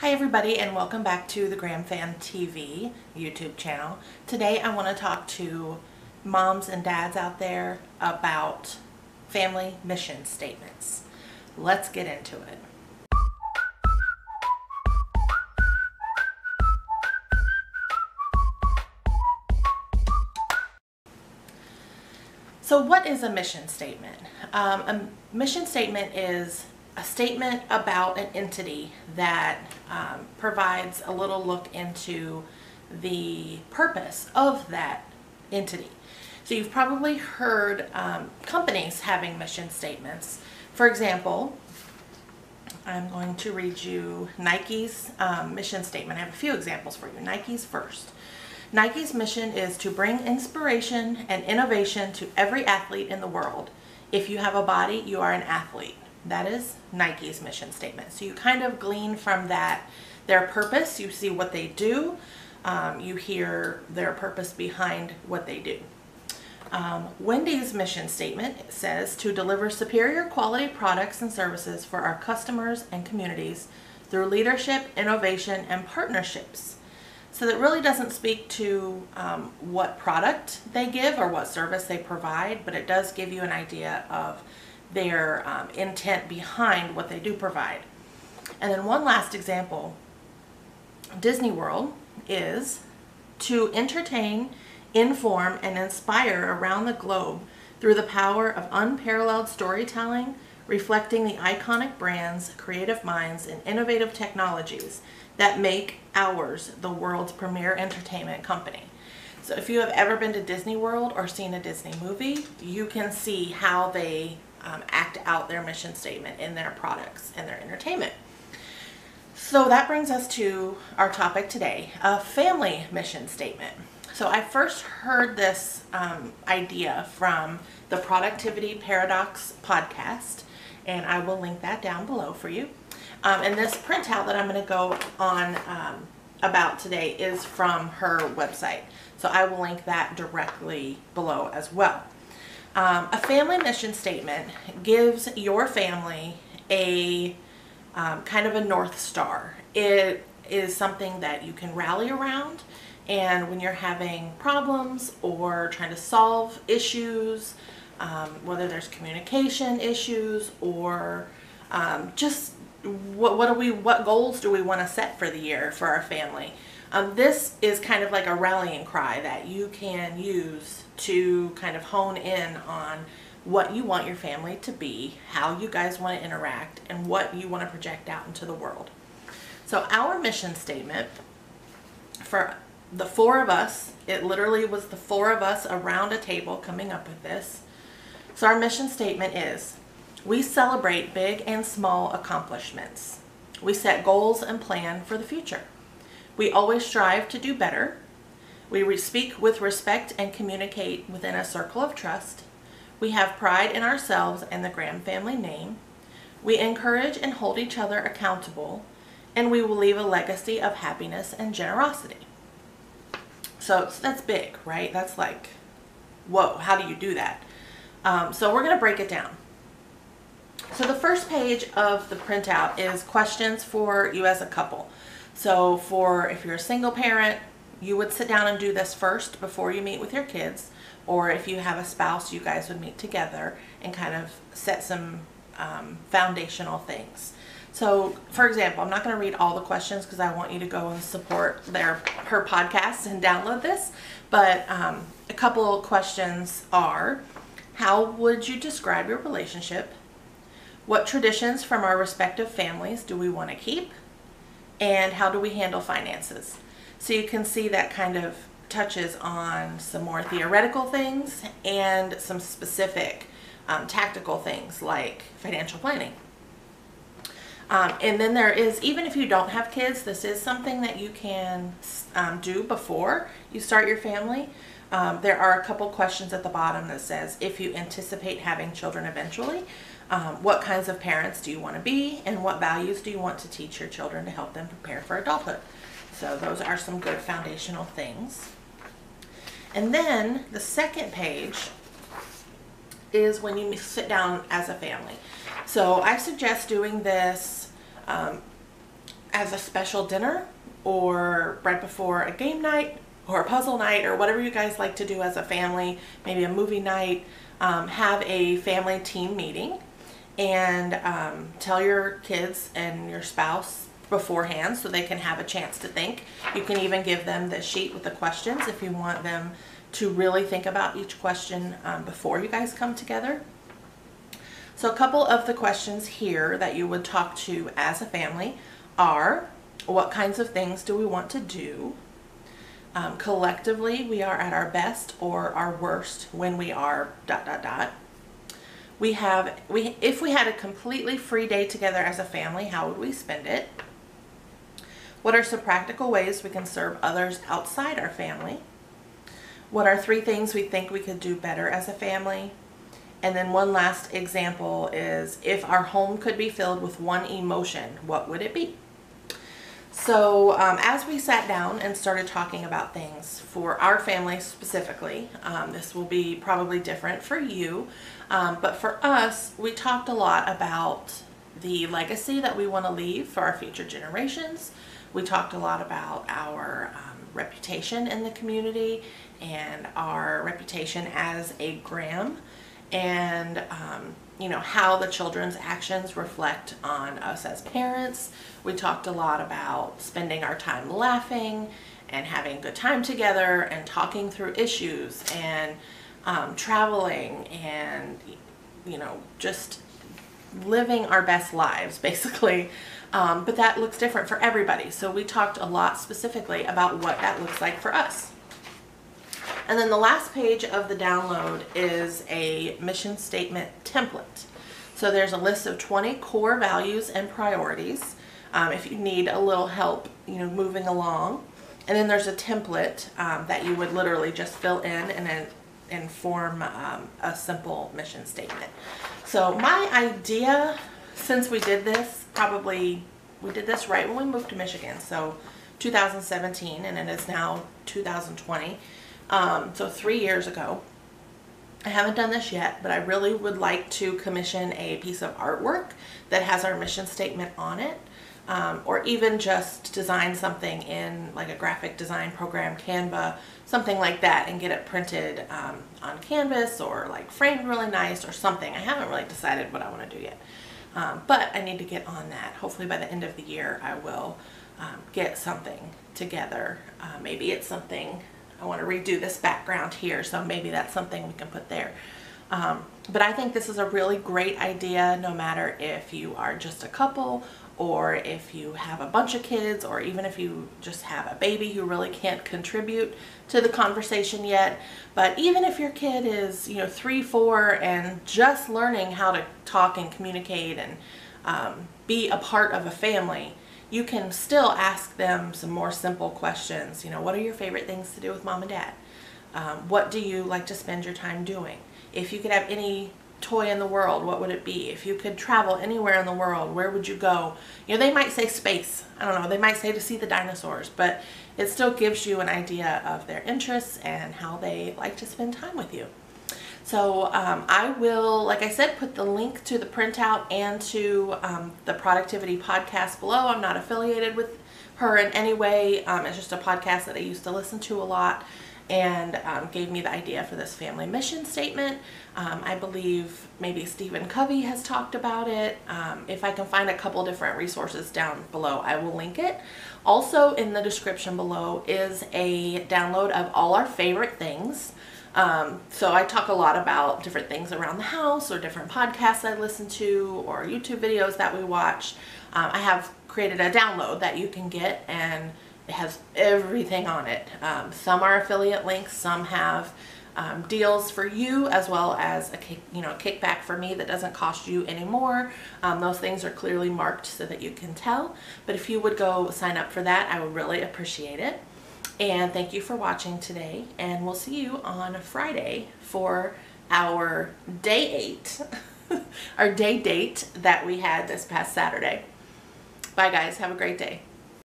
Hi everybody, and welcome back to the Graham Fan TV YouTube channel. Today I want to talk to moms and dads out there about family mission statements. Let's get into it. So what is a mission statement? A mission statement is a statement about an entity that provides a little look into the purpose of that entity. So you've probably heard companies having mission statements. For example, I'm going to read you Nike's mission statement. I have a few examples for you. Nike's first. Nike's mission is to bring inspiration and innovation to every athlete in the world. If you have a body, you are an athlete. That is Nike's mission statement. So you kind of glean from that their purpose. You see what they do. You hear their purpose behind what they do. Wendy's mission statement says to deliver superior quality products and services for our customers and communities through leadership, innovation, and partnerships. So that really doesn't speak to what product they give or what service they provide, but it does give you an idea of their intent behind what they do provide. And then one last example, Disney World is to entertain, inform, and inspire around the globe through the power of unparalleled storytelling, reflecting the iconic brands, creative minds, and innovative technologies that make ours the world's premier entertainment company. So if you have ever been to Disney World or seen a Disney movie, you can see how they act out their mission statement in their products and their entertainment. So that brings us to our topic today, a family mission statement. So I first heard this idea from the Productivity Paradox podcast, and I will link that down below for you. And this printout that I'm going to go on about today is from her website. So I will link that directly below as well. A family mission statement gives your family a kind of a North Star. It is something that you can rally around, and when you're having problems or trying to solve issues, whether there's communication issues or just what goals do we want to set for the year for our family? This is kind of like a rallying cry that you can use to kind of hone in on what you want your family to be, how you guys want to interact, and what you want to project out into the world. So our mission statement for the four of us, it literally was the four of us around a table coming up with this. So our mission statement is, we celebrate big and small accomplishments. We set goals and plan for the future. We always strive to do better. We speak with respect and communicate within a circle of trust. We have pride in ourselves and the Graham family name. We encourage and hold each other accountable, and we will leave a legacy of happiness and generosity. So that's big, right? That's like, whoa, how do you do that? So we're going to break it down. So the first page of the printout is questions for you as a couple. So for if you're a single parent, you would sit down and do this first before you meet with your kids, or if you have a spouse, you guys would meet together and kind of set some foundational things. So for example, I'm not going to read all the questions because I want you to go and support her podcast and download this, but a couple of questions are, how would you describe your relationship? What traditions from our respective families do we want to keep? And how do we handle finances? So you can see that kind of touches on some more theoretical things and some specific tactical things like financial planning. And then there is, even if you don't have kids, this is something that you can do before you start your family. There are a couple questions at the bottom that says, if you anticipate having children eventually, what kinds of parents do you want to be, and what values do you want to teach your children to help them prepare for adulthood? So those are some good foundational things. And then the second page is when you sit down as a family. So I suggest doing this as a special dinner or right before a game night or a puzzle night or whatever you guys like to do as a family, maybe a movie night, have a family team meeting and tell your kids and your spouse beforehand so they can have a chance to think. You can even give them the sheet with the questions if you want them to really think about each question before you guys come together. So a couple of the questions here that you would talk to as a family are, what kinds of things do we want to do? Collectively, we are at our best or our worst when we are ... If we had a completely free day together as a family, how would we spend it? What are some practical ways we can serve others outside our family? What are 3 things we think we could do better as a family? And then one last example is, if our home could be filled with one emotion, what would it be? So as we sat down and started talking about things for our family specifically, this will be probably different for you, but for us, we talked a lot about the legacy that we want to leave for our future generations. We talked a lot about our reputation in the community and our reputation as a Graham, and you know, how the children's actions reflect on us as parents. We talked a lot about spending our time laughing and having a good time together and talking through issues and traveling and, you know, just living our best lives basically. But that looks different for everybody. So we talked a lot specifically about what that looks like for us. And then the last page of the download is a mission statement template. So there's a list of 20 core values and priorities if you need a little help, you know, moving along. And then there's a template that you would literally just fill in and then form a simple mission statement. So my idea, since we did this, we did this right when we moved to Michigan, so 2017, and it is now 2020. So 3 years ago. I haven't done this yet, but I really would like to commission a piece of artwork that has our mission statement on it, or even just design something in like a graphic design program, Canva, something like that, and get it printed on canvas or like framed really nice or something. I haven't really decided what I want to do yet, but I need to get on that. Hopefully by the end of the year I will get something together. Maybe it's something, I want to redo this background here, so maybe that's something we can put there. But I think this is a really great idea, no matter if you are just a couple or if you have a bunch of kids, or even if you just have a baby who really can't contribute to the conversation yet. But even if your kid is, you know, 3, 4 and just learning how to talk and communicate and be a part of a family, you can still ask them some more simple questions. You know, what are your favorite things to do with mom and dad? What do you like to spend your time doing? If you could have any toy in the world, what would it be? If you could travel anywhere in the world, where would you go? You know, they might say space. I don't know. They might say to see the dinosaurs, but it still gives you an idea of their interests and how they like to spend time with you. So I will, like I said, put the link to the printout and to the Productivity podcast below. I'm not affiliated with her in any way. It's just a podcast that I used to listen to a lot, and gave me the idea for this family mission statement. I believe maybe Stephen Covey has talked about it. If I can find a couple different resources down below, I will link it. Also in the description below is a download of all our favorite things. So I talk a lot about different things around the house, or different podcasts I listen to, or YouTube videos that we watch. I have created a download that you can get, and it has everything on it. Some are affiliate links, some have deals for you, as well as a kickback for me that doesn't cost you any more. Those things are clearly marked so that you can tell. But if you would go sign up for that, I would really appreciate it. And thank you for watching today, and we'll see you on Friday for our day 8, our day date that we had this past Saturday. Bye guys, have a great day.